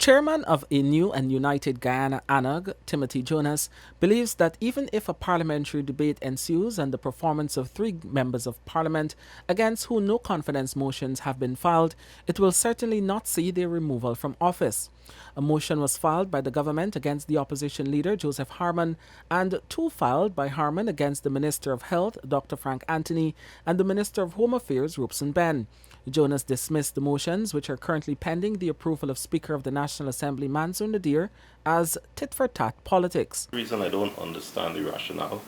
Chairman of a new and united Guyana ANUG, Timothy Jonas, believes that even if a parliamentary debate ensues and the performance of three members of parliament against whom no confidence motions have been filed, it will certainly not see their removal from office. A motion was filed by the government against the opposition leader, Joseph Harmon, and two filed by Harmon against the Minister of Health, Dr. Frank Anthony, and the Minister of Home Affairs, Robeson Benn. Jonas dismissed the motions, which are currently pending the approval of Speaker of the National Assembly, Mansour Nadir, as tit for tat politics. The reason I don't understand the rationale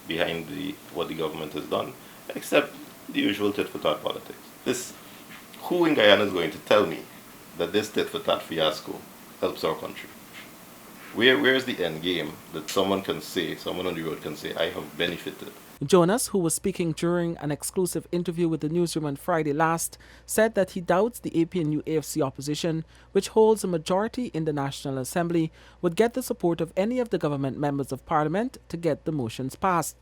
behind what the government has done, except the usual tit for tat politics. Who in Guyana is going to tell me that this tit for tat fiasco helps our country? Where is the end game that someone on the road can say, I have benefited? Jonas, who was speaking during an exclusive interview with the newsroom on Friday last, said that he doubts the ANUG opposition, which holds a majority in the National Assembly, would get the support of any of the government members of parliament to get the motions passed.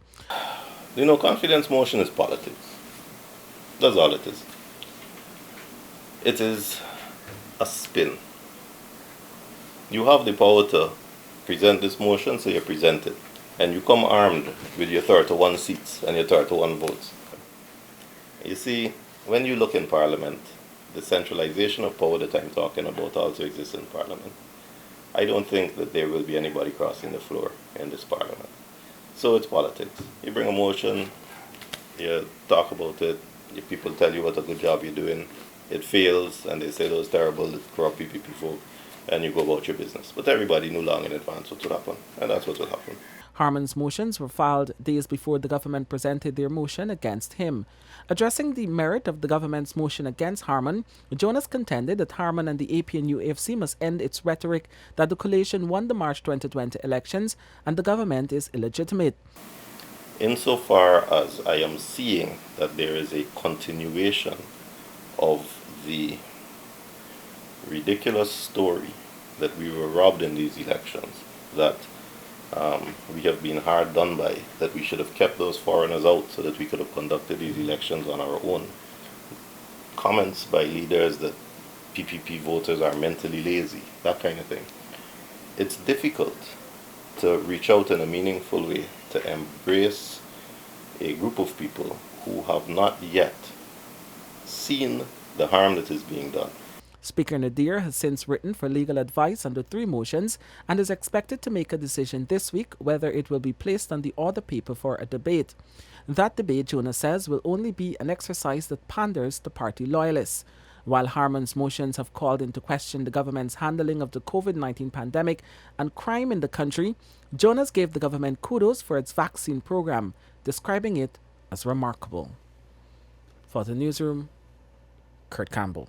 The no confidence motion is politics. That's all it is. It is a spin. You have the power to present this motion, so you present it. And you come armed with your 31 seats and your 31 votes. You see, when you look in Parliament, the centralization of power that I'm talking about also exists in Parliament. I don't think that there will be anybody crossing the floor in this Parliament. So it's politics. You bring a motion, you talk about it, people tell you what a good job you're doing, it fails, and they say those terrible corrupt PPP folk, and you go about your business. But everybody knew long in advance what would happen, and that's what will happen. Harmon's motions were filed days before the government presented their motion against him. Addressing the merit of the government's motion against Harmon, Jonas contended that Harmon and the ANUG must end its rhetoric that the coalition won the March 2020 elections and the government is illegitimate. Insofar as I am seeing that there is a continuation of the ridiculous story that we were robbed in these elections, that we have been hard done by, that we should have kept those foreigners out so that we could have conducted these elections on our own. Comments by leaders that PPP voters are mentally lazy, that kind of thing. It's difficult to reach out in a meaningful way to embrace a group of people who have not yet seen the harm that is being done. Speaker Nadir has since written for legal advice on the three motions and is expected to make a decision this week whether it will be placed on the order paper for a debate. That debate, Jonas says, will only be an exercise that panders to party loyalists. While Harmon's motions have called into question the government's handling of the COVID-19 pandemic and crime in the country, Jonas gave the government kudos for its vaccine program, describing it as remarkable. For the newsroom, Kurt Campbell.